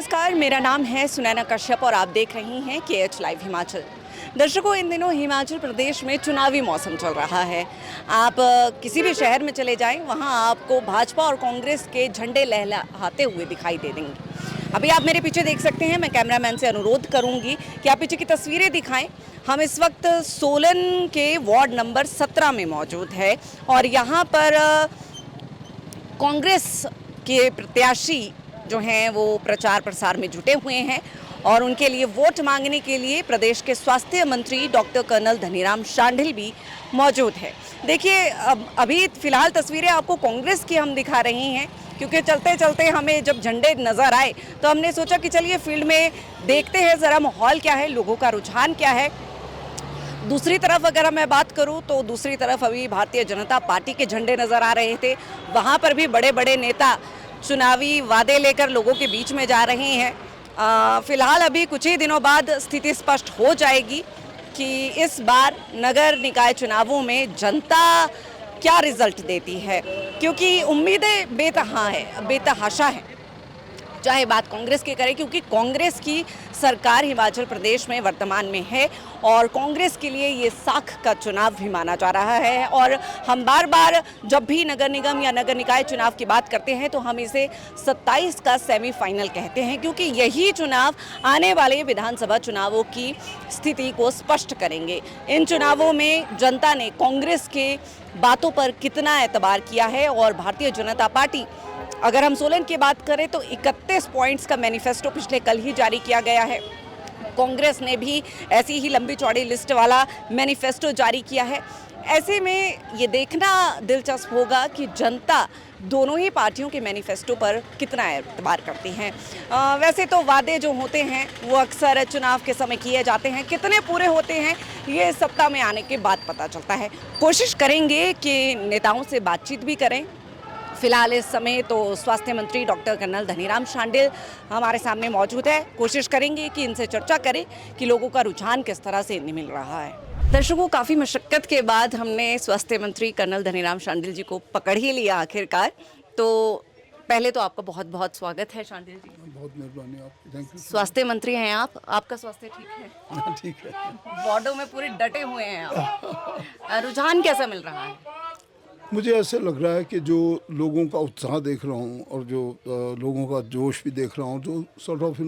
नमस्कार, मेरा नाम है सुनैना कश्यप और आप देख रही हैं KH लाइव हिमाचल। दर्शकों, इन दिनों हिमाचल प्रदेश में चुनावी मौसम चल रहा है। आप किसी भी शहर में चले जाएं, वहां आपको भाजपा और कांग्रेस के झंडे लहराते हुए दिखाई दे देंगे। अभी आप मेरे पीछे देख सकते हैं। मैं कैमरामैन से अनुरोध करूंगी कि आप पीछे की तस्वीरें दिखाएं। हम इस वक्त सोलन के वार्ड नंबर 17 में मौजूद है और यहाँ पर कांग्रेस के प्रत्याशी जो हैं वो प्रचार प्रसार में जुटे हुए हैं और उनके लिए वोट मांगने के लिए प्रदेश के स्वास्थ्य मंत्री डॉक्टर कर्नल धनीराम शांडिल भी मौजूद है। देखिए, अभी फिलहाल तस्वीरें आपको कांग्रेस की हम दिखा रही हैं, क्योंकि चलते चलते हमें जब झंडे नज़र आए तो हमने सोचा कि चलिए फील्ड में देखते हैं ज़रा माहौल क्या है, लोगों का रुझान क्या है। दूसरी तरफ अगर मैं बात करूं तो दूसरी तरफ अभी भारतीय जनता पार्टी के झंडे नज़र आ रहे थे। वहां पर भी बड़े बड़े नेता चुनावी वादे लेकर लोगों के बीच में जा रहे हैं। फिलहाल अभी कुछ ही दिनों बाद स्थिति स्पष्ट हो जाएगी कि इस बार नगर निकाय चुनावों में जनता क्या रिजल्ट देती है, क्योंकि उम्मीदें बेतहाशा हैं, चाहे बात कांग्रेस की करें, क्योंकि कांग्रेस की सरकार हिमाचल प्रदेश में वर्तमान में है और कांग्रेस के लिए ये साख का चुनाव भी माना जा रहा है। और हम बार बार जब भी नगर निगम या नगर निकाय चुनाव की बात करते हैं तो हम इसे 27 का सेमीफाइनल कहते हैं, क्योंकि यही चुनाव आने वाले विधानसभा चुनावों की स्थिति को स्पष्ट करेंगे। इन चुनावों में जनता ने कांग्रेस के बातों पर कितना एतबार किया है और भारतीय जनता पार्टी, अगर हम सोलन की बात करें तो 31 पॉइंट्स का मैनिफेस्टो पिछले कल ही जारी किया गया है। कांग्रेस ने भी ऐसी ही लंबी चौड़ी लिस्ट वाला मैनिफेस्टो जारी किया है। ऐसे में ये देखना दिलचस्प होगा कि जनता दोनों ही पार्टियों के मैनिफेस्टो पर कितना एतबार करती हैं। वैसे तो वादे जो होते हैं वो अक्सर चुनाव के समय किए जाते हैं, कितने पूरे होते हैं ये सत्ता में आने के बाद पता चलता है। कोशिश करेंगे कि नेताओं से बातचीत भी करें। फिलहाल इस समय तो स्वास्थ्य मंत्री डॉक्टर कर्नल धनीराम शांडिल हमारे सामने मौजूद है। कोशिश करेंगे कि इनसे चर्चा करें कि लोगों का रुझान किस तरह से मिल रहा है। दर्शकों, काफ़ी मशक्क़त के बाद हमने स्वास्थ्य मंत्री कर्नल धनीराम शांडिल जी को पकड़ ही लिया आखिरकार। तो पहले तो आपका बहुत बहुत स्वागत है शांडिल जी। बहुत मेहरबानी आपकी, थैंक यू। स्वास्थ्य मंत्री हैं आप, आपका स्वास्थ्य ठीक है? ठीक है। वार्डों में पूरे डटे हुए हैं आप। रुझान कैसा मिल रहा है? मुझे ऐसे लग रहा है कि जो लोगों का उत्साह देख रहा हूँ और जो लोगों का जोश भी देख रहा हूँ, जो सॉर्ट ऑफ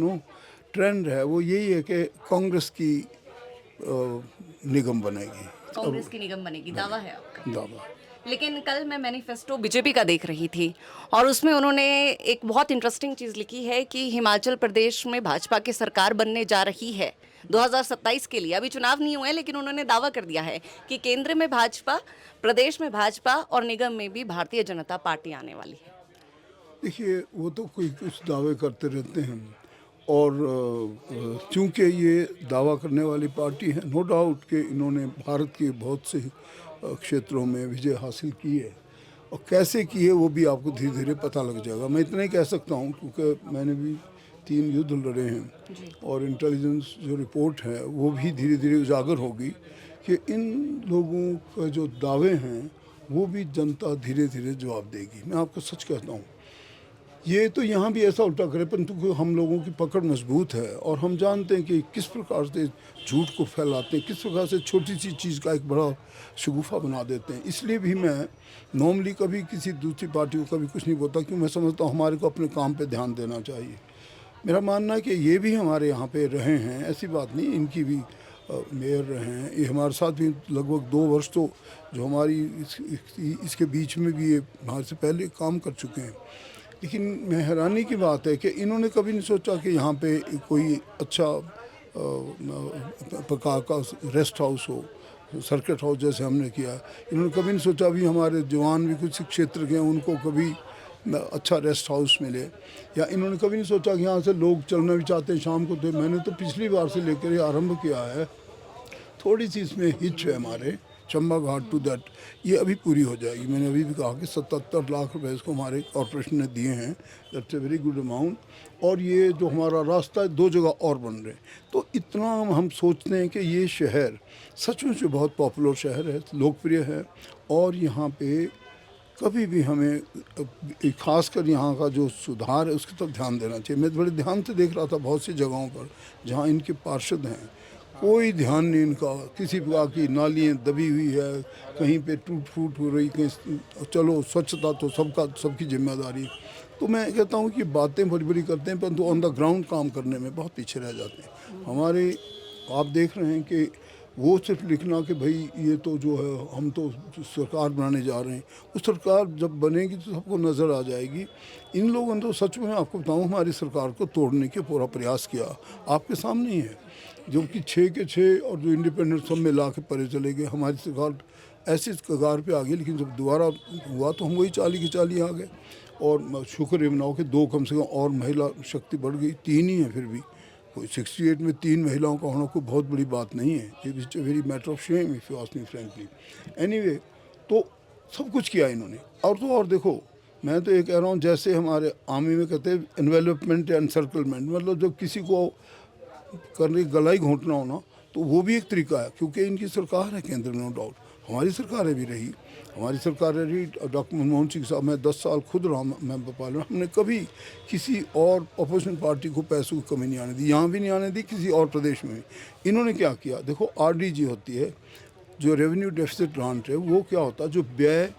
ट्रेंड है वो यही है कि कांग्रेस की निगम बनेगी। कांग्रेस की निगम बनेगी, दावा है आपका? दावा। लेकिन कल मैं मैनिफेस्टो बीजेपी का देख रही थी और उसमें उन्होंने एक बहुत इंटरेस्टिंग चीज़ लिखी है कि हिमाचल प्रदेश में भाजपा की सरकार बनने जा रही है 2027 के लिए। अभी चुनाव नहीं हुए, लेकिन उन्होंने दावा कर दिया है कि केंद्र में भाजपा, प्रदेश में भाजपा और निगम में भी भारतीय जनता पार्टी आने वाली है। देखिए, वो तो कोई कुछ दावे करते रहते हैं और चूंकि ये दावा करने वाली पार्टी है, नो डाउट कि इन्होंने भारत के बहुत से क्षेत्रों में विजय हासिल की है और कैसे की है वो भी आपको धीरे धीरे पता लग जाएगा। मैं इतना ही कह सकता हूँ क्योंकि मैंने भी 3 युद्ध लड़े हैं और इंटेलिजेंस जो रिपोर्ट है वो भी धीरे धीरे उजागर होगी कि इन लोगों का जो दावे हैं वो भी जनता धीरे धीरे जवाब देगी। मैं आपको सच कहता हूँ, ये तो यहाँ भी ऐसा उल्टा करे, परंतु हम लोगों की पकड़ मजबूत है और हम जानते हैं कि किस प्रकार से झूठ को फैलाते हैं, किस प्रकार से छोटी सी चीज़ का एक बड़ा शगुफा बना देते हैं। इसलिए भी मैं नॉर्मली कभी किसी दूसरी पार्टी को कभी कुछ नहीं बोलता, क्योंकि मैं समझता हूँ हमारे को अपने काम पे ध्यान देना चाहिए। मेरा मानना है कि ये भी हमारे यहाँ पे रहे हैं, ऐसी बात नहीं, इनकी भी मेयर रहे हैं, ये हमारे साथ भी लगभग 2 वर्ष तो जो हमारी इसके बीच में भी ये हमारे से पहले काम कर चुके हैं। लेकिन मैं हैरानी की बात है कि इन्होंने कभी नहीं सोचा कि यहाँ पे कोई अच्छा प्रकार का रेस्ट हाउस हो, सर्किट हाउस जैसे हमने किया। इन्होंने कभी नहीं सोचा भी हमारे जवान भी कुछ क्षेत्र के हैं उनको कभी अच्छा रेस्ट हाउस मिले, या इन्होंने कभी नहीं सोचा कि यहाँ से लोग चलना भी चाहते हैं शाम को। तो मैंने तो पिछली बार से लेकर आरंभ किया है, थोड़ी सी इसमें हिच है हमारे चंबा घाट टू दैट, ये अभी पूरी हो जाएगी। मैंने अभी भी कहा कि 77 लाख रुपए इसको हमारे कॉरपोरेशन ने दिए हैं, that's a very good amount. और ये जो हमारा रास्ता है 2 जगह और बन रहे हैं, तो इतना हम सोचते हैं कि ये शहर सचमुच बहुत पॉपुलर शहर है, लोकप्रिय है और यहाँ पे कभी भी हमें खासकर यहाँ का जो सुधार है उसकी तरफ ध्यान देना चाहिए। मैं बड़े ध्यान से देख रहा था बहुत सी जगहों पर जहाँ इनके पार्षद हैं, कोई ध्यान नहीं इनका, किसी प्रकार की नालियाँ दबी हुई है, कहीं पे टूट फूट हो रही, कहीं चलो स्वच्छता तो सबकी जिम्मेदारी। तो मैं कहता हूँ कि बातें बड़ी बड़ी करते हैं परंतु ऑन द ग्राउंड काम करने में बहुत पीछे रह जाते हैं हमारे। आप देख रहे हैं कि वो सिर्फ लिखना कि भाई ये तो जो है हम तो सरकार बनाने जा रहे हैं, वो सरकार जब बनेगी तो सबको नज़र आ जाएगी। इन लोगों ने तो सच में आपको बताऊँ हमारी सरकार को तोड़ने के पूरा प्रयास किया, आपके सामने ही है। जो कि 6 के 6 और जो इंडिपेंडेंट सब मिला के परे चले गए, हमारी सरकार ऐसी कगार पे आ गई। लेकिन जब दोबारा हुआ तो हम वही 40 के 40 आ गए। और शुक्र ये मनाओ कि 2 कम से कम और महिला शक्ति बढ़ गई, 3 ही है फिर भी। कोई 68 में 3 महिलाओं का होना कोई बहुत बड़ी बात नहीं है। It is a very matter of shame if you ask me frankly. Anyway, तो सब कुछ किया इन्होंने। और तो और देखो, मैं तो ये कह रहा हूँ जैसे हमारे आर्मी में कहते हैं एनवेलपमेंट या एनसर्कलमेंट, मतलब जब किसी को करने गलाई घोंटना हो ना, तो वो भी एक तरीका है। क्योंकि इनकी सरकार है केंद्र में, नो डाउट हमारी सरकारें भी रही, हमारी सरकार रही। डॉक्टर मनमोहन सिंह साहब, मैं 10 साल खुद रहा मैं पार्लियामेंट, हमने कभी किसी और अपोजिशन पार्टी को पैसों की कमी नहीं आने दी, यहाँ भी नहीं आने दी, किसी और प्रदेश में भी। इन्होंने क्या किया, देखो RDG होती है जो रेवेन्यू डेफिसिट ग्रांट है, वो क्या होता है, जो व्यय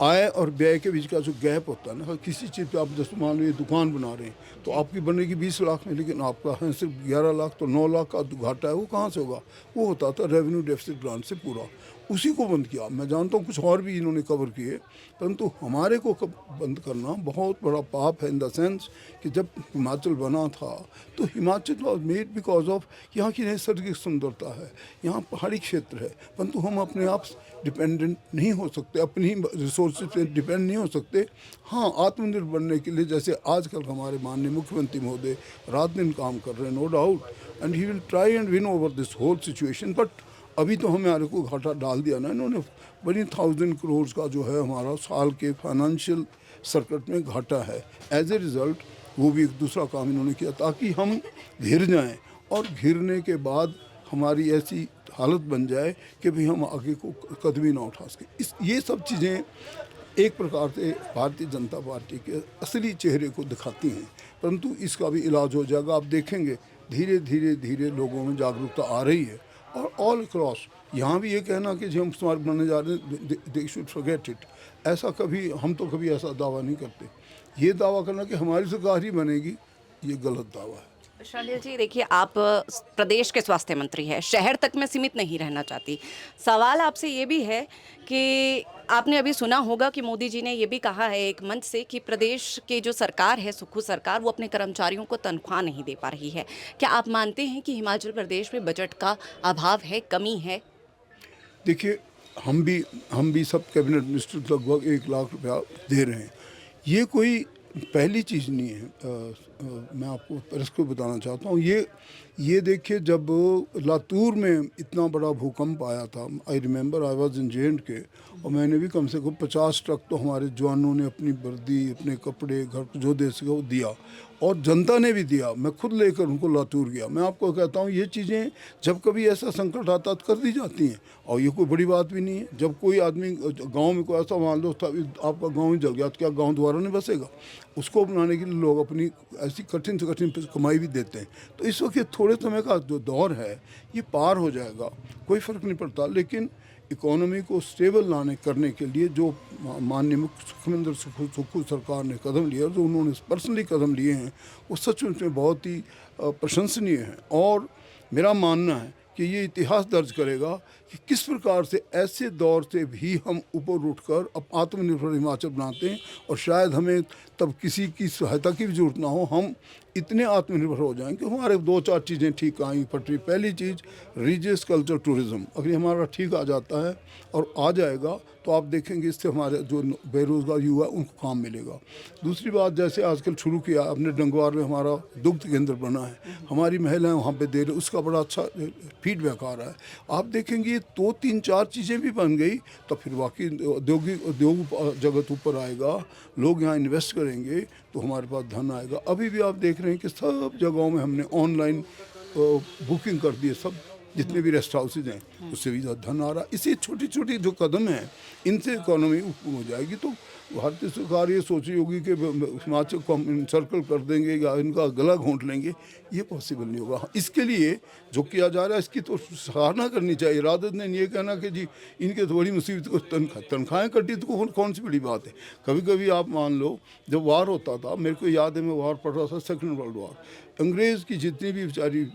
आय और व्यय के बीच का जो गैप होता है ना, किसी चीज़ पे आप जैसे मान लो ये दुकान बना रहे हैं तो आपकी बनेगी 20 लाख में, लेकिन आपका है सिर्फ 11 लाख, तो 9 लाख का घाटा है, वो कहाँ से होगा? वो होता था रेवेन्यू डेफिसिट ग्रांट से पूरा, उसी को बंद किया। मैं जानता हूँ कुछ और भी इन्होंने कवर किए, परंतु हमारे को बंद करना बहुत बड़ा पाप है। इन द सेंस कि जब हिमाचल बना था तो Himachal was made because of यहाँ की नैसर्गिक सुंदरता है, यहाँ पहाड़ी क्षेत्र है, परंतु हम अपने आप डिपेंडेंट नहीं हो सकते, अपनी रिसोर्सेज पे डिपेंड नहीं हो सकते। हाँ, आत्मनिर्भर बनने के लिए जैसे आजकल हमारे माननीय मुख्यमंत्री महोदय रात दिन काम कर रहे हैं, no doubt, and he will try and win over this whole situation. But अभी तो हमारे को घाटा डाल दिया ना इन्होंने, बड़ी 1000 करोड़ का जो है हमारा साल के फाइनेंशियल सर्किट में घाटा है। एज ए रिज़ल्ट वो भी एक दूसरा काम इन्होंने किया ताकि हम घिर जाएं, और घिरने के बाद हमारी ऐसी हालत बन जाए कि भाई हम आगे को कदम ही ना उठा सकें। ये सब चीज़ें एक प्रकार से भारतीय जनता पार्टी के असली चेहरे को दिखाती हैं, परंतु इसका भी इलाज हो जाएगा। आप देखेंगे धीरे धीरे धीरे लोगों में जागरूकता आ रही है, और ऑल अक्रॉस। यहाँ भी ये कहना कि जो हम स्मार्ट बनने जा रहे हैं, दे शुड फॉरगेट इट। ऐसा कभी, हम तो कभी ऐसा दावा नहीं करते। ये दावा करना कि हमारी सरकार ही बनेगी, ये गलत दावा है। शांडिल जी, देखिए आप प्रदेश के स्वास्थ्य मंत्री हैं, शहर तक में सीमित नहीं रहना चाहती। सवाल आपसे ये भी है कि आपने अभी सुना होगा कि मोदी जी ने ये भी कहा है एक मंच से कि प्रदेश की जो सरकार है, सुक्खू सरकार, वो अपने कर्मचारियों को तनख्वाह नहीं दे पा रही है। क्या आप मानते हैं कि हिमाचल प्रदेश में बजट का अभाव है, कमी है? देखिए, हम भी सब कैबिनेट मिनिस्टर लगभग 1 लाख रुपया दे रहे हैं। ये कोई पहली चीज़ नहीं है। मैं आपको प्रेस को बताना चाहता हूँ, ये देखिए, जब लातूर में इतना बड़ा भूकंप आया था, I remember I was in J&K, और मैंने भी कम से कम 50 ट्रक तो हमारे जवानों ने अपनी वर्दी, अपने कपड़े, घर जो दे सके वो दिया, और जनता ने भी दिया। मैं खुद लेकर उनको लातूर गया। मैं आपको कहता हूँ ये चीज़ें जब कभी ऐसा संकट आता तो कर दी जाती हैं, और ये कोई बड़ी बात भी नहीं है। जब कोई आदमी गांव में कोई ऐसा मान लो आपका गांव ही जल गया, तो क्या गांव दोबारा नहीं बसेगा? उसको बनाने के लिए लोग अपनी ऐसी कठिन से कठिन कमाई भी देते हैं। तो इस वक्त ये थोड़े समय का जो दौर है ये पार हो जाएगा, कोई फ़र्क नहीं पड़ता। लेकिन इकोनॉमी को स्टेबल लाने करने के लिए जो माननीय मुख्यमंत्री सुक्खू सरकार ने कदम लिया, जो उन्होंने पर्सनली कदम लिए हैं, वो सचमुच में बहुत ही प्रशंसनीय है। और मेरा मानना है कि ये इतिहास दर्ज करेगा कि किस प्रकार से ऐसे दौर से भी हम ऊपर उठकर अब आत्मनिर्भर हिमाचल बनाते हैं, और शायद हमें तब किसी की सहायता की भी जरूरत ना हो, हम इतने आत्मनिर्भर हो जाएं कि हमारे 2-4 चीज़ें ठीक आई पटरी। पहली चीज़ रिलीजियस कल्चर टूरिज़्म, अगर हमारा ठीक आ जाता है और आ जाएगा तो आप देखेंगे इससे हमारे जो बेरोज़गार युवा उनको काम मिलेगा। दूसरी बात, जैसे आजकल शुरू किया अपने डंगवार में हमारा दुग्ध केंद्र बना है, हमारी महिलाएं वहाँ पे दे रहे, उसका बड़ा अच्छा फीडबैक आ रहा है। आप देखेंगे 2-3-4 चीज़ें भी बन गई तो फिर वाकई उद्योग जगत ऊपर आएगा, लोग यहाँ इन्वेस्ट करेंगे तो हमारे पास धन आएगा। अभी भी आप देख रहे हैं कि सब जगहों में हमने ऑनलाइन बुकिंग कर दी है, सब जितने भी रेस्ट हाउसेज हैं उससे भी ज़्यादा धन आ रहा है। इसी छोटी छोटी जो कदम हैं इनसे इकोनॉमी ऊपर हो जाएगी। तो भारतीय सरकार ये सोची होगी कि हिमाचल को हम इंसर्कल कर देंगे या इनका गला घोंट लेंगे, ये पॉसिबल नहीं होगा। इसके लिए जो किया जा रहा है इसकी तो सराहना करनी चाहिए, रादर देन ये कहना कि जी इनके तो बड़ी मुसीबत को तनख्वाहें कटी तो कौन सी बड़ी बात है। कभी कभी आप मान लो जब वार होता था, मेरे को याद है मैं वार पढ़ रहा था, सेकेंड वर्ल्ड वार, अंग्रेज़ की जितनी भी बेचारी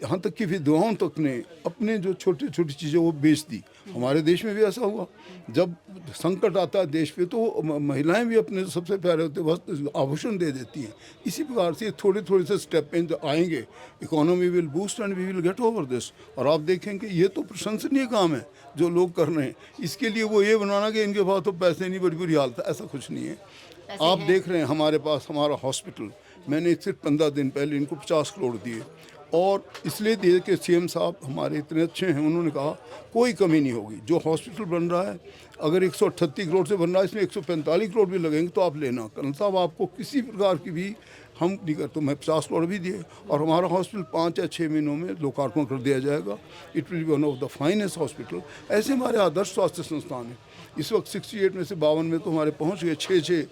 यहाँ तक कि विधवाओं तक ने अपने जो छोटी छोटी चीज़ें वो बेच दी। हमारे देश में भी ऐसा हुआ, जब संकट आता है देश पे तो महिलाएं भी अपने सबसे प्यारे होते वस्त्र आभूषण दे देती हैं। इसी प्रकार से थोड़े थोड़े से स्टेप इन आएंगे, economy will boost and we will get over this. और आप देखेंगे ये तो प्रशंसनीय काम है जो लोग कर रहे हैं। इसके लिए वो ये बनाना कि इनके पास तो पैसे नहीं, बड़ी बुरी हालत है, ऐसा कुछ नहीं है। आप देख रहे हैं हमारे पास हमारा हॉस्पिटल, मैंने सिर्फ 15 दिन पहले इनको 50 करोड़ दिए, और इसलिए दिए कि सीएम साहब हमारे इतने अच्छे हैं, उन्होंने कहा कोई कमी नहीं होगी। जो हॉस्पिटल बन रहा है अगर 138 करोड़ से बन रहा है, इसमें 145 करोड़ भी लगेंगे तो आप लेना। कर्नल साहब आपको किसी प्रकार की भी हम नहीं करते, तो मैं 50 करोड़ भी दिए, और हमारा हॉस्पिटल 5 या 6 महीनों में लोकार्पण कर दिया जाएगा। It will be one of the finest hospital. ऐसे हमारे आदर्श स्वास्थ्य संस्थान हैं। इस वक्त 68 में से 52 में तो हमारे पहुँच गए। 6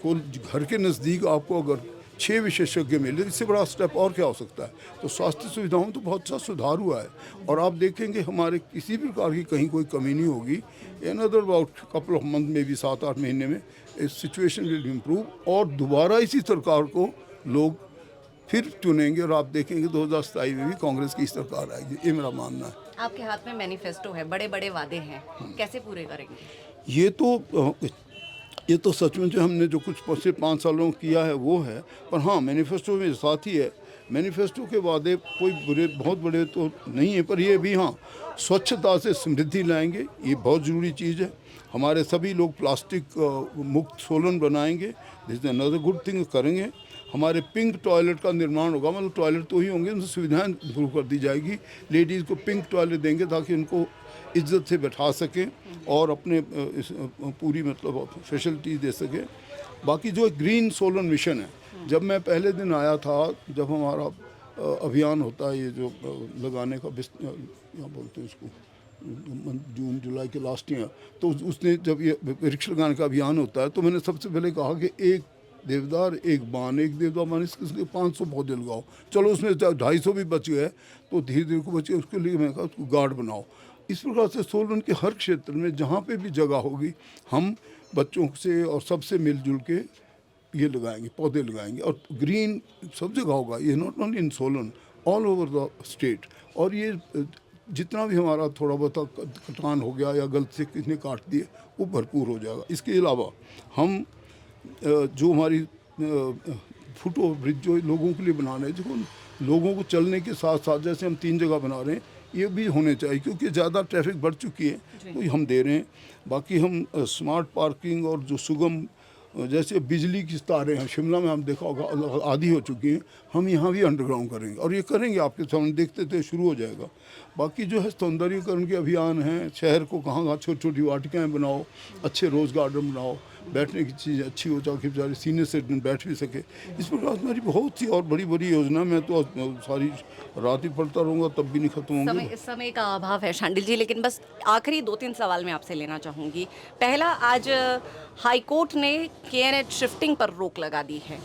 को घर के नज़दीक आपको अगर 6 विशेषज्ञ मिले, इससे बड़ा स्टेप और क्या हो सकता है। तो स्वास्थ्य सुविधाओं तो बहुत सा सुधार हुआ है, और आप देखेंगे हमारे किसी भी प्रकार की कहीं कोई कमी नहीं होगी। In other about couple of month में भी 7-8 महीने में इस सिचुएशन विल इम्प्रूव, और दोबारा इसी सरकार को लोग फिर चुनेंगे, और आप देखेंगे 2027 में भी कांग्रेस की सरकार आएगी, ये मेरा मानना है। आपके हाथ में मैनिफेस्टो है, बड़े बड़े वादे हैं, कैसे पूरे करेंगे? ये तो सच में जो हमने जो कुछ पिछले 5 सालों में किया है वो है, पर हाँ मैनिफेस्टो में साथ ही है। मैनिफेस्टो के वादे कोई बहुत बड़े तो नहीं है, पर ये भी हाँ स्वच्छता से समृद्धि लाएंगे, ये बहुत ज़रूरी चीज़ है। हमारे सभी लोग प्लास्टिक मुक्त सोलन बनाएंगे, this is another good thing करेंगे। हमारे पिंक टॉयलेट का निर्माण होगा, मतलब टॉयलेट तो ही होंगे, उनसे सुविधाएं इम्प्रूव कर दी जाएगी। लेडीज़ को पिंक टॉयलेट देंगे ताकि उनको इज्जत से बैठा सकें और अपने पूरी मतलब फैसिलिटी दे सकें। बाकी जो ग्रीन सोलन मिशन है, जब मैं पहले दिन आया था, जब हमारा अभियान होता है ये जो लगाने का, यहाँ बोलते हैं इसको जून जुलाई के लास्ट ईयर, तो उसने जब ये वृक्ष लगाने का अभियान होता है तो मैंने सबसे पहले कहा कि एक देवदार एक देवदार मान इसके 500 पौधे लगाओ। चलो उसमें 250 भी बच गए तो धीरे धीरे को बचे, उसके लिए मैं कहा उसको गार्ड बनाओ। इस प्रकार से सोलन के हर क्षेत्र में जहाँ पे भी जगह होगी हम बच्चों से और सबसे मिलजुल के ये लगाएंगे, पौधे लगाएंगे, और ग्रीन सब जगह होगा। ये not only in Solan, all over the state. और ये जितना भी हमारा थोड़ा बहुत कटान हो गया या गलती से किसी ने काट दिए वो भरपूर हो जाएगा। इसके अलावा हम जो हमारी फुट ओवर ब्रिज जो लोगों के लिए बना रहे हैं, जो लोगों को चलने के साथ साथ जैसे हम 3 जगह बना रहे हैं, ये भी होने चाहिए क्योंकि ज़्यादा ट्रैफिक बढ़ चुकी है, तो हम दे रहे हैं। बाकी हम स्मार्ट पार्किंग और जो सुगम जैसे बिजली की तारें हैं, शिमला में हम देखा होगा आधी हो चुकी हैं, हम यहाँ भी अंडरग्राउंड करेंगे, और ये करेंगे आपके सामने देखते थे शुरू हो जाएगा। बाकी जो है सौंदर्यीकरण के अभियान हैं, शहर को कहाँ कहाँ छोटी छोटी वाटिकाएँ बनाओ, अच्छे रोज़ गार्डन बनाओ, बैठने की चीज़ अच्छी हो ताकि बेचारे सीनियर सिटीजन बैठ भी सके। इस प्रकार हमारी बहुत सी और बड़ी बड़ी योजना, मैं तो सारी रात ही पढ़ता रहूँगा तब भी नहीं खत्म होंगे। समय का अभाव है शांडिल जी, लेकिन बस आखिरी 2-3 सवाल मैं आपसे लेना चाहूँगी। पहला, आज हाईकोर्ट ने KNH शिफ्टिंग पर रोक लगा दी है।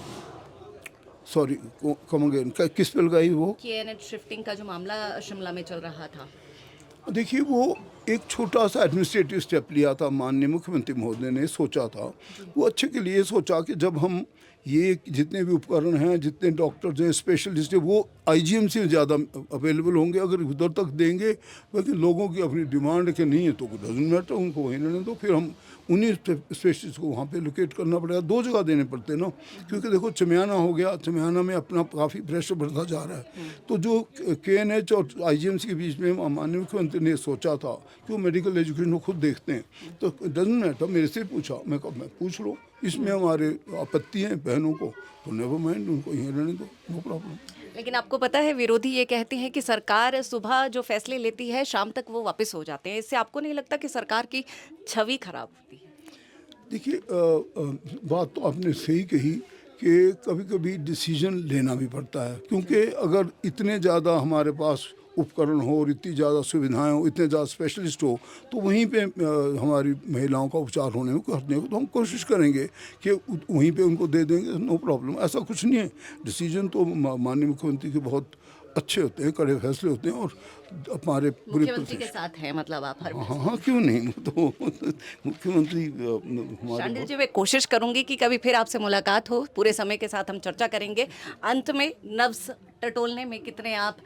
सॉरी, कम अगेन, किस पे लगाई वो? KNH शिफ्टिंग का जो मामला शिमला में चल रहा था। देखिए वो एक छोटा सा एडमिनिस्ट्रेटिव स्टेप लिया था माननीय मुख्यमंत्री महोदय ने, सोचा था वो अच्छे के लिए सोचा कि जब हम ये जितने भी उपकरण हैं, जितने डॉक्टर्स हैं, स्पेशलिस्ट हैं, वो IGM से ज़्यादा अवेलेबल होंगे अगर उधर तक देंगे। लेकिन लोगों की अपनी डिमांड के नहीं है तो डजंट मैटर, उनको वहीं रहने दो, फिर हम उन्हीं स्पेशलिस्ट को वहाँ पे लोकेट करना पड़ेगा। 2 जगह देने पड़ते हैं ना, क्योंकि देखो चमियाना हो गया, चमियाना में अपना काफ़ी प्रेशर बढ़ता जा रहा है। तो जो KNH और IGMC के बीच में माननीय मुख्यमंत्री ने सोचा था कि वो मेडिकल एजुकेशन को खुद देखते हैं, तो डजंट मैटर, मेरे से पूछा, मैं पूछ लो, इसमें हमारे आपत्ति है बहनों को तो नेवर माइंड, उनको यहीं रहने दो, नो प्रॉब्लम। लेकिन आपको पता है विरोधी ये कहते हैं कि सरकार सुबह जो फैसले लेती है शाम तक वो वापस हो जाते हैं। इससे आपको नहीं लगता कि सरकार की छवि खराब होती है? देखिए बात तो आपने सही कही कि कभी कभी डिसीजन लेना भी पड़ता है, क्योंकि अगर इतने ज़्यादा हमारे पास उपकरण हो और इतनी ज़्यादा सुविधाएं हो, इतने ज़्यादा स्पेशलिस्ट हो, तो वहीं पे हमारी महिलाओं का उपचार होने में करने को तो हम कोशिश करेंगे कि वहीं पे उनको दे देंगे, नो प्रॉब्लम। ऐसा कुछ नहीं है। डिसीजन तो माननीय मुख्यमंत्री के बहुत अच्छे होते हैं, कड़े फैसले होते हैं और हमारे पूरे मुख्यमंत्री के साथ हैं मतलब आप हर हाँ हाँ, क्यों नहीं। तो मुख्यमंत्री हमारे शांडिल जी, मैं कोशिश करूंगी कि कभी फिर आपसे मुलाकात हो, पूरे समय के साथ हम चर्चा करेंगे। अंत में नब्ज टटोलने में कितने आप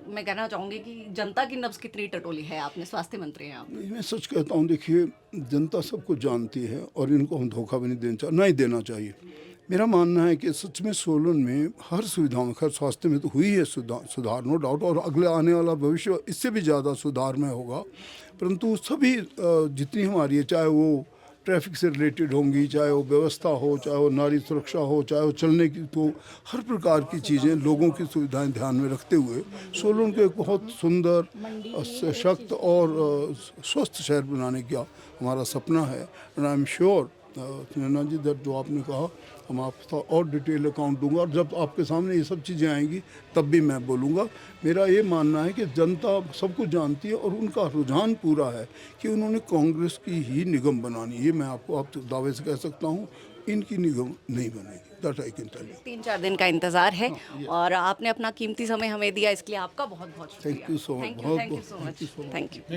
मैं कहना चाहूँगी कि जनता की नब्ज कितनी टटोली है आपने, स्वास्थ्य मंत्री हैं आप। मैं सच कहता हूँ, देखिए जनता सब कुछ जानती है और इनको हम धोखा भी नहीं देना चाहिए। मेरा मानना है कि सच में सोलन में हर सुविधाओं में, खैर स्वास्थ्य में तो हुई है सुधार नो डाउट, और अगले आने वाला भविष्य इससे भी ज़्यादा सुधार में होगा। परंतु सभी जितनी हमारी है, चाहे वो ट्रैफिक से रिलेटेड होंगी, चाहे वो व्यवस्था हो, चाहे वो नारी सुरक्षा हो, चाहे वो चलने की, तो हर प्रकार की चीज़ें, लोगों की सुविधाएं ध्यान में रखते हुए सोलन को एक बहुत सुंदर, सशक्त और स्वस्थ शहर बनाने का हमारा सपना है। And I am sure Naina ji, that जो आपने कहा, हम आपका और डिटेल अकाउंट दूंगा, और जब आपके सामने ये सब चीज़ें आएंगी तब भी मैं बोलूँगा। मेरा ये मानना है कि जनता सब कुछ जानती है और उनका रुझान पूरा है कि उन्होंने कांग्रेस की ही निगम बनानी। ये मैं आपको दावे से कह सकता हूँ, इनकी निगम नहीं बनेगी। That I can tell you. 3-4 दिन का इंतजार है और आपने अपना कीमती समय हमें दिया, इसके लिए आपका बहुत बहुत शुक्रिया। Thank you so much. Thank you so much. Thank you.